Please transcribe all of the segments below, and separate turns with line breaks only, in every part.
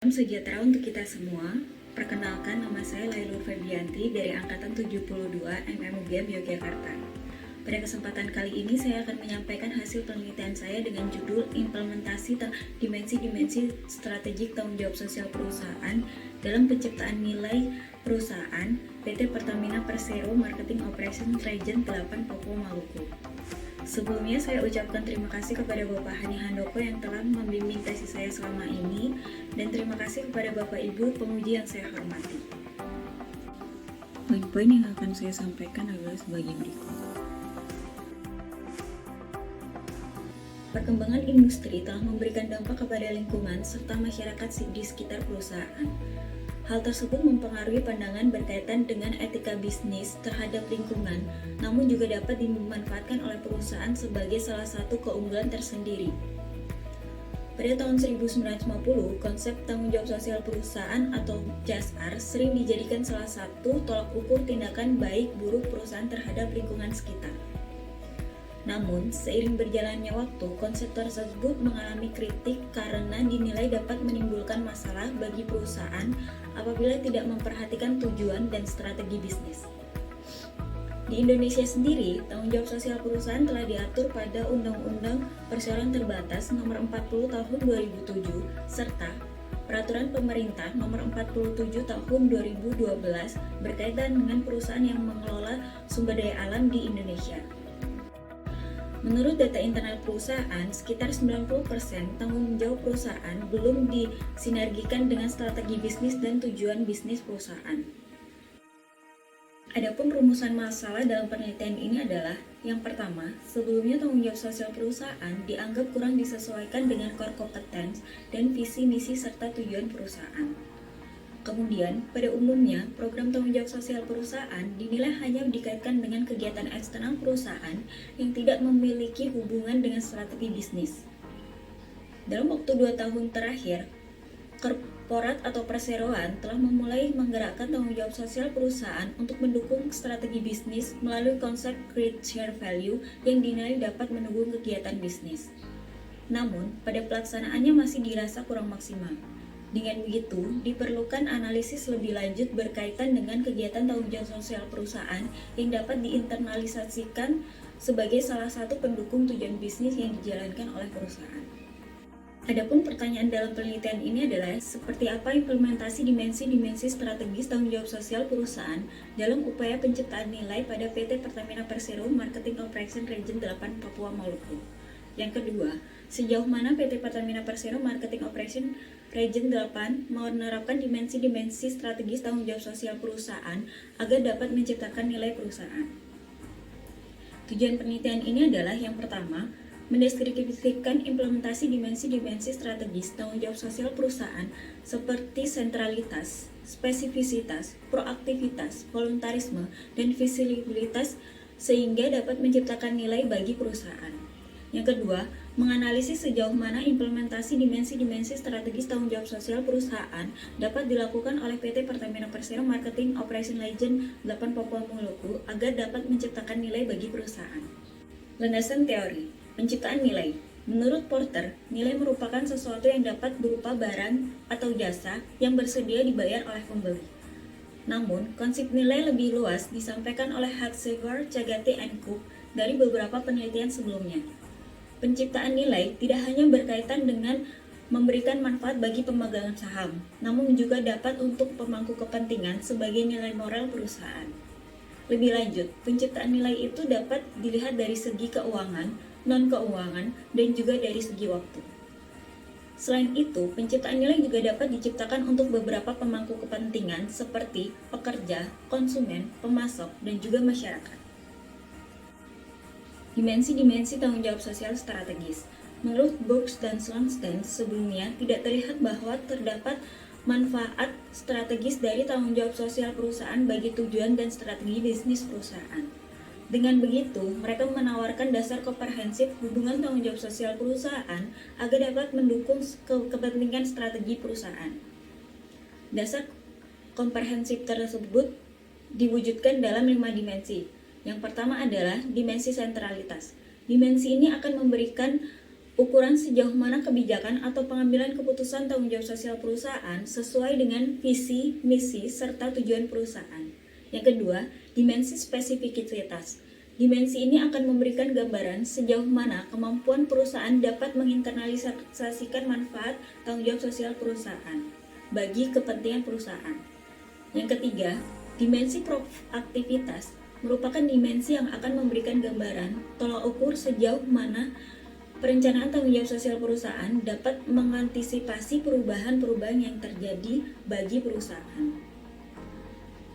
Salam sejahtera untuk kita semua. Perkenalkan, nama saya Lailur Febrianti dari Angkatan 72 MMUGM Yogyakarta. Pada kesempatan kali ini saya akan menyampaikan hasil penelitian saya dengan judul Implementasi Dimensi-Dimensi Strategik Tanggung Jawab Sosial Perusahaan dalam Penciptaan Nilai Perusahaan PT Pertamina Persero Marketing Operations Region 8 Papua Maluku. Sebelumnya saya ucapkan terima kasih kepada Bapak Hani Handoko yang telah membimbing tesis saya selama ini, dan terima kasih kepada Bapak Ibu penguji yang saya hormati. Poin-poin yang akan saya sampaikan adalah sebagai berikut. Perkembangan industri telah memberikan dampak kepada lingkungan serta masyarakat di sekitar perusahaan. Hal tersebut mempengaruhi pandangan berkaitan dengan etika bisnis terhadap lingkungan, namun juga dapat dimanfaatkan oleh perusahaan sebagai salah satu keunggulan tersendiri. Pada tahun 1950, konsep tanggung jawab sosial perusahaan atau CSR sering dijadikan salah satu tolak ukur tindakan baik buruk perusahaan terhadap lingkungan sekitar. Namun, seiring berjalannya waktu, konsep tersebut mengalami kritik karena dinilai dapat menimbulkan masalah bagi perusahaan apabila tidak memperhatikan tujuan dan strategi bisnis. Di Indonesia sendiri, tanggung jawab sosial perusahaan telah diatur pada Undang-Undang Perseroan Terbatas Nomor 40 Tahun 2007 serta Peraturan Pemerintah Nomor 47 Tahun 2012 berkaitan dengan perusahaan yang mengelola sumber daya alam di Indonesia. Menurut data internal perusahaan, sekitar 90% tanggung jawab perusahaan belum disinergikan dengan strategi bisnis dan tujuan bisnis perusahaan. Adapun rumusan masalah dalam penelitian ini adalah, yang pertama, sebelumnya tanggung jawab sosial perusahaan dianggap kurang disesuaikan dengan core competence dan visi misi serta tujuan perusahaan. Kemudian, pada umumnya, program tanggung jawab sosial perusahaan dinilai hanya dikaitkan dengan kegiatan eksternal perusahaan yang tidak memiliki hubungan dengan strategi bisnis. Dalam waktu 2 tahun terakhir, korporat atau perseroan telah memulai menggerakkan tanggung jawab sosial perusahaan untuk mendukung strategi bisnis melalui konsep Create Share Value yang dinilai dapat mendukung kegiatan bisnis. Namun, pada pelaksanaannya masih dirasa kurang maksimal. Dengan begitu, diperlukan analisis lebih lanjut berkaitan dengan kegiatan tanggung jawab sosial perusahaan yang dapat diinternalisasikan sebagai salah satu pendukung tujuan bisnis yang dijalankan oleh perusahaan. Adapun pertanyaan dalam penelitian ini adalah, seperti apa implementasi dimensi-dimensi strategis tanggung jawab sosial perusahaan dalam upaya penciptaan nilai pada PT Pertamina Persero Marketing Operations Region 8 Papua Maluku. Yang kedua, sejauh mana PT Pertamina Persero Marketing Operations Region 8 menerapkan dimensi-dimensi strategis tanggung jawab sosial perusahaan agar dapat menciptakan nilai perusahaan. Tujuan penelitian ini adalah, yang pertama, mendeskripsikan implementasi dimensi-dimensi strategis tanggung jawab sosial perusahaan seperti sentralitas, spesifisitas, proaktivitas, voluntarisme, dan visibilitas sehingga dapat menciptakan nilai bagi perusahaan. Yang kedua, menganalisis sejauh mana implementasi dimensi-dimensi strategis tanggung jawab sosial perusahaan dapat dilakukan oleh PT Pertamina Persero Marketing Operations Region 8 Papua Maluku agar dapat menciptakan nilai bagi perusahaan. Landasan teori, penciptaan nilai. Menurut Porter, nilai merupakan sesuatu yang dapat berupa barang atau jasa yang bersedia dibayar oleh pembeli. Namun, konsep nilai lebih luas disampaikan oleh Hatsegar, Chagate, and Cook dari beberapa penelitian sebelumnya. Penciptaan nilai tidak hanya berkaitan dengan memberikan manfaat bagi pemegang saham, namun juga dapat untuk pemangku kepentingan sebagai nilai moral perusahaan. Lebih lanjut, penciptaan nilai itu dapat dilihat dari segi keuangan, non-keuangan, dan juga dari segi waktu. Selain itu, penciptaan nilai juga dapat diciptakan untuk beberapa pemangku kepentingan seperti pekerja, konsumen, pemasok, dan juga masyarakat. Dimensi-dimensi tanggung jawab sosial strategis. Menurut Brooks dan Swanstein, sebelumnya tidak terlihat bahwa terdapat manfaat strategis dari tanggung jawab sosial perusahaan bagi tujuan dan strategi bisnis perusahaan. Dengan begitu, mereka menawarkan dasar komprehensif hubungan tanggung jawab sosial perusahaan agar dapat mendukung kepentingan strategi perusahaan. Dasar komprehensif tersebut diwujudkan dalam 5 dimensi. Yang pertama adalah dimensi sentralitas. Dimensi ini akan memberikan ukuran sejauh mana kebijakan atau pengambilan keputusan tanggung jawab sosial perusahaan sesuai dengan visi, misi, serta tujuan perusahaan. Yang kedua, dimensi spesifikasitas. Dimensi ini akan memberikan gambaran sejauh mana kemampuan perusahaan dapat menginternalisasikan manfaat tanggung jawab sosial perusahaan bagi kepentingan perusahaan. Yang ketiga, dimensi proaktivitas merupakan dimensi yang akan memberikan gambaran tolak ukur sejauh mana perencanaan tanggung jawab sosial perusahaan dapat mengantisipasi perubahan-perubahan yang terjadi bagi perusahaan.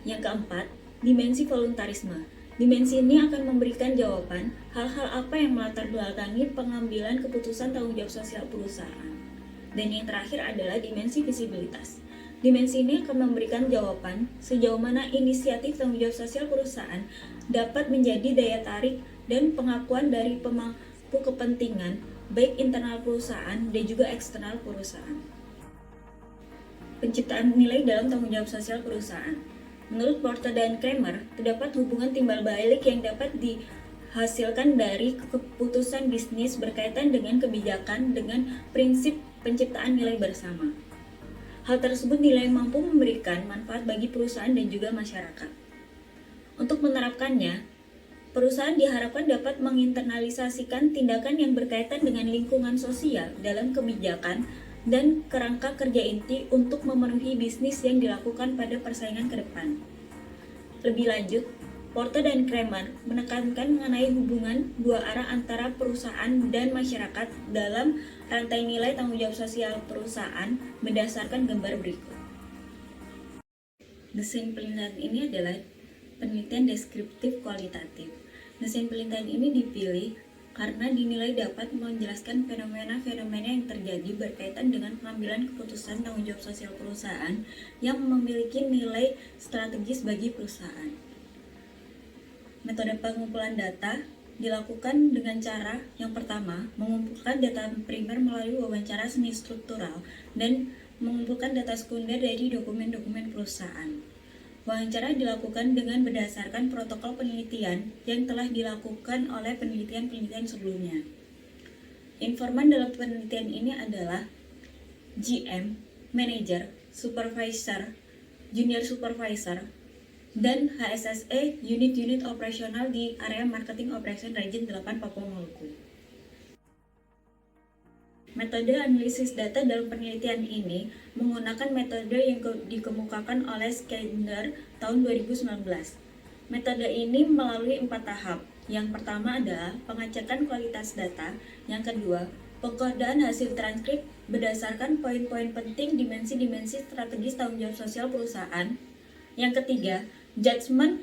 Yang keempat, dimensi voluntarisme. Dimensi ini akan memberikan jawaban hal-hal apa yang melatar belakangi pengambilan keputusan tanggung jawab sosial perusahaan. Dan yang terakhir adalah dimensi visibilitas. Dimensi ini akan memberikan jawaban sejauh mana inisiatif tanggung jawab sosial perusahaan dapat menjadi daya tarik dan pengakuan dari pemangku kepentingan baik internal perusahaan dan juga eksternal perusahaan. Penciptaan nilai dalam tanggung jawab sosial perusahaan. Menurut Porter dan Kramer, terdapat hubungan timbal balik yang dapat dihasilkan dari keputusan bisnis berkaitan dengan kebijakan dengan prinsip penciptaan nilai bersama. Hal tersebut nilai mampu memberikan manfaat bagi perusahaan dan juga masyarakat. Untuk menerapkannya, perusahaan diharapkan dapat menginternalisasikan tindakan yang berkaitan dengan lingkungan sosial dalam kebijakan dan kerangka kerja inti untuk memenuhi bisnis yang dilakukan pada persaingan ke depan. Lebih lanjut, Porter dan Kramer menekankan mengenai hubungan dua arah antara perusahaan dan masyarakat dalam rantai nilai tanggung jawab sosial perusahaan berdasarkan gambar berikut. Desain penelitian ini adalah penelitian deskriptif kualitatif. Desain penelitian ini dipilih karena dinilai dapat menjelaskan fenomena-fenomena yang terjadi berkaitan dengan pengambilan keputusan tanggung jawab sosial perusahaan yang memiliki nilai strategis bagi perusahaan. Metode pengumpulan data dilakukan dengan cara yang pertama, mengumpulkan data primer melalui wawancara semi struktural dan mengumpulkan data sekunder dari dokumen-dokumen perusahaan. Wawancara dilakukan dengan berdasarkan protokol penelitian yang telah dilakukan oleh penelitian-penelitian sebelumnya. Informan dalam penelitian ini adalah GM, Manager, Supervisor, Junior Supervisor, dan HSSE unit-unit operasional di area Marketing Operation Region 8 Papua Maluku. Metode analisis data dalam penelitian ini menggunakan metode yang dikemukakan oleh Skinner tahun 2019. Metode ini melalui 4 tahap. Yang pertama adalah pengecekan kualitas data. Yang kedua, pengkodaan hasil transkrip berdasarkan poin-poin penting dimensi-dimensi strategis tanggung jawab sosial perusahaan. Yang ketiga, judgement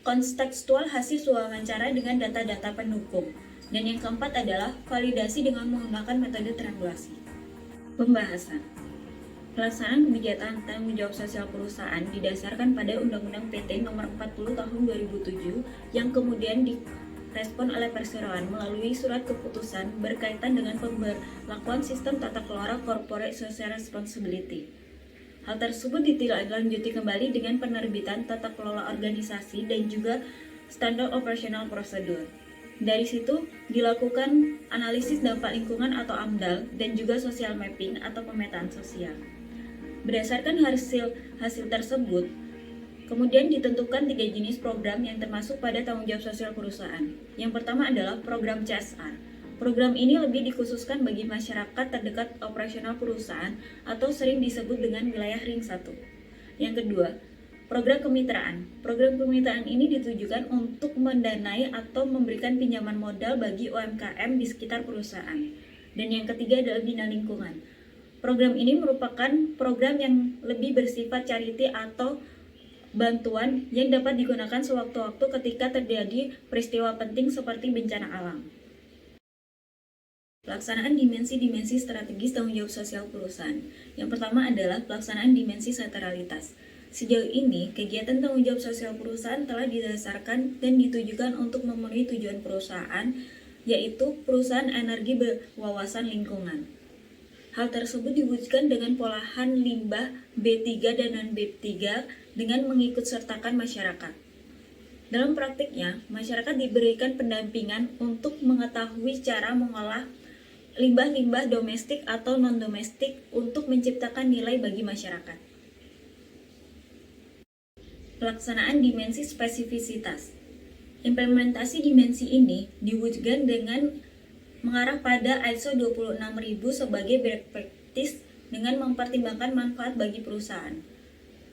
kontekstual hasil wawancara dengan data-data pendukung. Dan yang keempat adalah validasi dengan menggunakan metode triangulasi. Pembahasan. Pelaksanaan kebijakan tanggung jawab sosial perusahaan didasarkan pada Undang-Undang PT Nomor 40 Tahun 2007 yang kemudian direspon oleh Perseroan melalui surat keputusan berkaitan dengan pemberlakuan sistem tata kelola corporate social responsibility. Hal tersebut ditindaklanjuti kembali dengan penerbitan tata kelola organisasi dan juga standar operasional prosedur. Dari situ dilakukan analisis dampak lingkungan atau AMDAL dan juga social mapping atau pemetaan sosial. Berdasarkan hasil tersebut, kemudian ditentukan 3 jenis program yang termasuk pada tanggung jawab sosial perusahaan. Yang pertama adalah program CSR. Program ini lebih dikhususkan bagi masyarakat terdekat operasional perusahaan atau sering disebut dengan wilayah ring 1. Yang kedua, program kemitraan. Program kemitraan ini ditujukan untuk mendanai atau memberikan pinjaman modal bagi UMKM di sekitar perusahaan. Dan yang ketiga adalah bina lingkungan. Program ini merupakan program yang lebih bersifat charity atau bantuan yang dapat digunakan sewaktu-waktu ketika terjadi peristiwa penting seperti bencana alam. Pelaksanaan dimensi-dimensi strategis tanggung jawab sosial perusahaan. Yang pertama adalah pelaksanaan dimensi seteralitas. Sejauh ini, kegiatan tanggung jawab sosial perusahaan telah didasarkan dan ditujukan untuk memenuhi tujuan perusahaan, yaitu perusahaan energi berwawasan lingkungan. Hal tersebut diwujudkan dengan polahan limbah B3 dan non-B3 dengan mengikut sertakan masyarakat. Dalam praktiknya, masyarakat diberikan pendampingan untuk mengetahui cara mengolah limbah-limbah domestik atau non-domestik untuk menciptakan nilai bagi masyarakat. Pelaksanaan dimensi spesifisitas. Implementasi dimensi ini diwujudkan dengan mengarah pada ISO 26000 sebagai best practice dengan mempertimbangkan manfaat bagi perusahaan.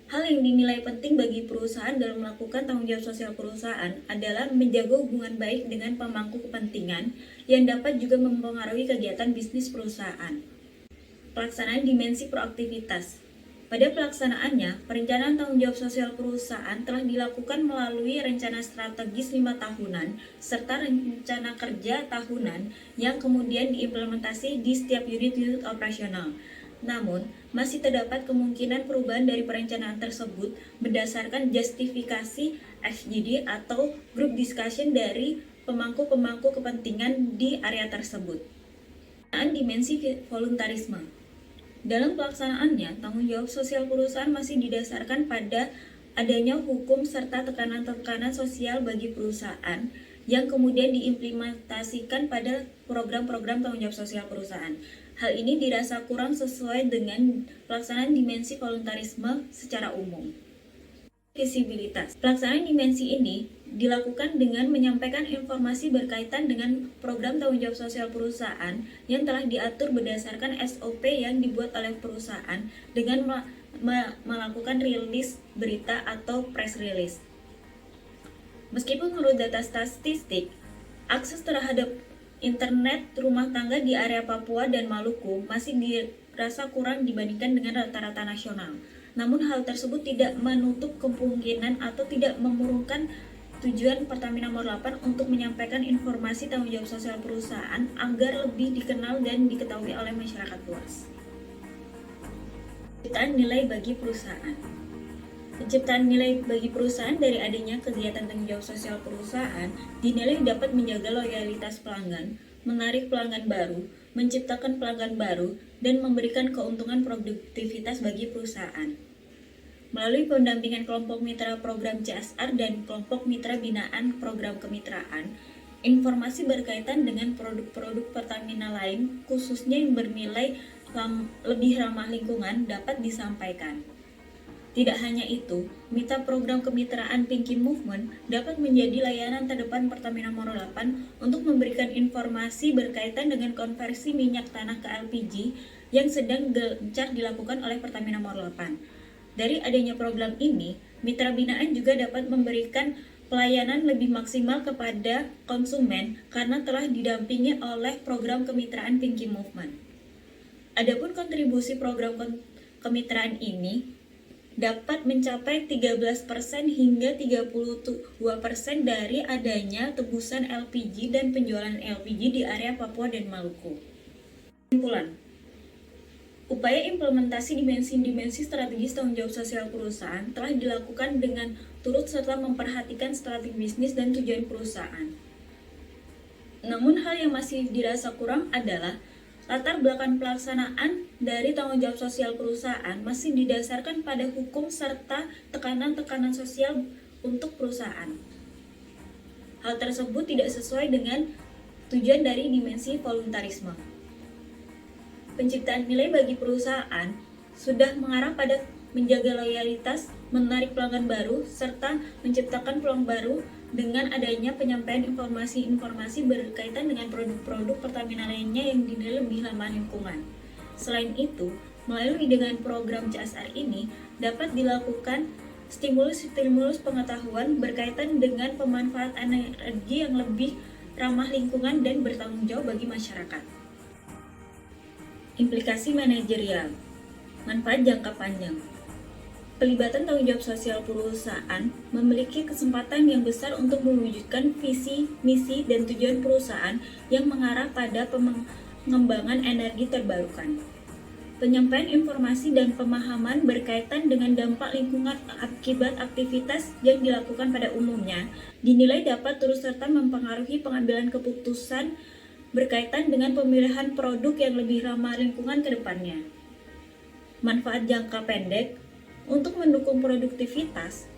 Hal yang dinilai penting bagi perusahaan dalam melakukan tanggung jawab sosial perusahaan adalah menjaga hubungan baik dengan pemangku kepentingan yang dapat juga mempengaruhi kegiatan bisnis perusahaan. Pelaksanaan dimensi proaktivitas. Pada pelaksanaannya, perencanaan tanggung jawab sosial perusahaan telah dilakukan melalui rencana strategis 5 tahunan serta rencana kerja tahunan yang kemudian diimplementasi di setiap unit-unit operasional. Namun, masih terdapat kemungkinan perubahan dari perencanaan tersebut berdasarkan justifikasi FGD atau group discussion dari pemangku-pemangku kepentingan di area tersebut. Dimensi voluntarisme. Dalam pelaksanaannya, tanggung jawab sosial perusahaan masih didasarkan pada adanya hukum serta tekanan-tekanan sosial bagi perusahaan yang kemudian diimplementasikan pada program-program tanggung jawab sosial perusahaan. Hal ini dirasa kurang sesuai dengan pelaksanaan dimensi voluntarisme secara umum. Visibilitas. Pelaksanaan dimensi ini dilakukan dengan menyampaikan informasi berkaitan dengan program tanggung jawab sosial perusahaan yang telah diatur berdasarkan SOP yang dibuat oleh perusahaan dengan melakukan rilis berita atau press release. Meskipun menurut data statistik, akses terhadap internet rumah tangga di area Papua dan Maluku masih dirasa kurang dibandingkan dengan rata-rata nasional. Namun hal tersebut tidak menutup kemungkinan atau tidak memurungkan tujuan Pertamina Nomor 8 untuk menyampaikan informasi tanggung jawab sosial perusahaan agar lebih dikenal dan diketahui oleh masyarakat luas. Penciptaan nilai bagi perusahaan. Penciptaan nilai bagi perusahaan dari adanya kegiatan tanggung jawab sosial perusahaan dinilai dapat menjaga loyalitas pelanggan, menarik pelanggan baru, menciptakan pelanggan baru, dan memberikan keuntungan produktivitas bagi perusahaan. Melalui pendampingan kelompok mitra program CSR dan kelompok mitra binaan program kemitraan, informasi berkaitan dengan produk-produk Pertamina lain, khususnya yang bernilai lebih ramah lingkungan, dapat disampaikan. Tidak hanya itu, mitra program kemitraan Pinky Movement dapat menjadi layanan terdepan Pertamina Nomor 8 untuk memberikan informasi berkaitan dengan konversi minyak tanah ke LPG yang sedang gencar dilakukan oleh Pertamina Nomor 8. Dari adanya program ini, mitra binaan juga dapat memberikan pelayanan lebih maksimal kepada konsumen karena telah didampingi oleh program kemitraan Pinky Movement. Adapun kontribusi program kemitraan ini dapat mencapai 13% hingga 32% dari adanya tebusan LPG dan penjualan LPG di area Papua dan Maluku. Kesimpulan, upaya implementasi dimensi-dimensi strategis tanggung jawab sosial perusahaan telah dilakukan dengan turut serta memperhatikan strategi bisnis dan tujuan perusahaan. Namun hal yang masih dirasa kurang adalah latar belakang pelaksanaan dari tanggung jawab sosial perusahaan masih didasarkan pada hukum serta tekanan-tekanan sosial untuk perusahaan. Hal tersebut tidak sesuai dengan tujuan dari dimensi voluntarisme. Penciptaan nilai bagi perusahaan sudah mengarah pada menjaga loyalitas, menarik pelanggan baru, serta menciptakan peluang baru dengan adanya penyampaian informasi-informasi berkaitan dengan produk-produk Pertamina lainnya yang dinilai lebih ramah lingkungan. Selain itu, melalui dengan program CSR ini dapat dilakukan stimulus pengetahuan berkaitan dengan pemanfaatan energi yang lebih ramah lingkungan dan bertanggung jawab bagi masyarakat. Implikasi manajerial, manfaat jangka panjang. Pelibatan tanggung jawab sosial perusahaan memiliki kesempatan yang besar untuk mewujudkan visi, misi, dan tujuan perusahaan yang mengarah pada pengembangan energi terbarukan. Penyampaian informasi dan pemahaman berkaitan dengan dampak lingkungan akibat aktivitas yang dilakukan pada umumnya dinilai dapat turut serta mempengaruhi pengambilan keputusan berkaitan dengan pemilihan produk yang lebih ramah lingkungan ke depannya. Manfaat jangka pendek. Untuk mendukung produktivitas,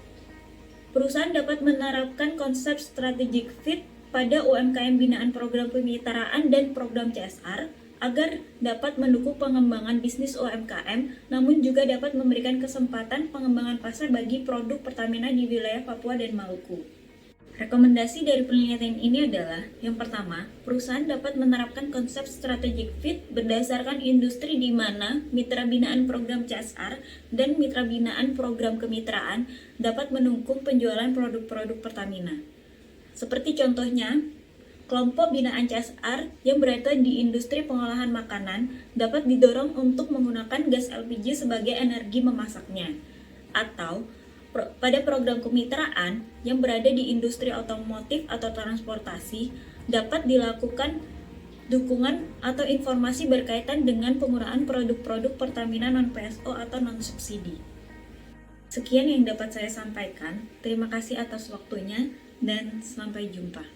perusahaan dapat menerapkan konsep strategic fit pada UMKM binaan program kemitraan dan program CSR agar dapat mendukung pengembangan bisnis UMKM, namun juga dapat memberikan kesempatan pengembangan pasar bagi produk Pertamina di wilayah Papua dan Maluku. Rekomendasi dari penelitian ini adalah, yang pertama, perusahaan dapat menerapkan konsep strategic fit berdasarkan industri di mana mitra binaan program CSR dan mitra binaan program kemitraan dapat mendukung penjualan produk-produk Pertamina. Seperti contohnya, kelompok binaan CSR yang berada di industri pengolahan makanan dapat didorong untuk menggunakan gas LPG sebagai energi memasaknya. Atau pada program kemitraan yang berada di industri otomotif atau transportasi dapat dilakukan dukungan atau informasi berkaitan dengan penggunaan produk-produk Pertamina non-PSO atau non-subsidi. Sekian yang dapat saya sampaikan. Terima kasih atas waktunya dan sampai jumpa.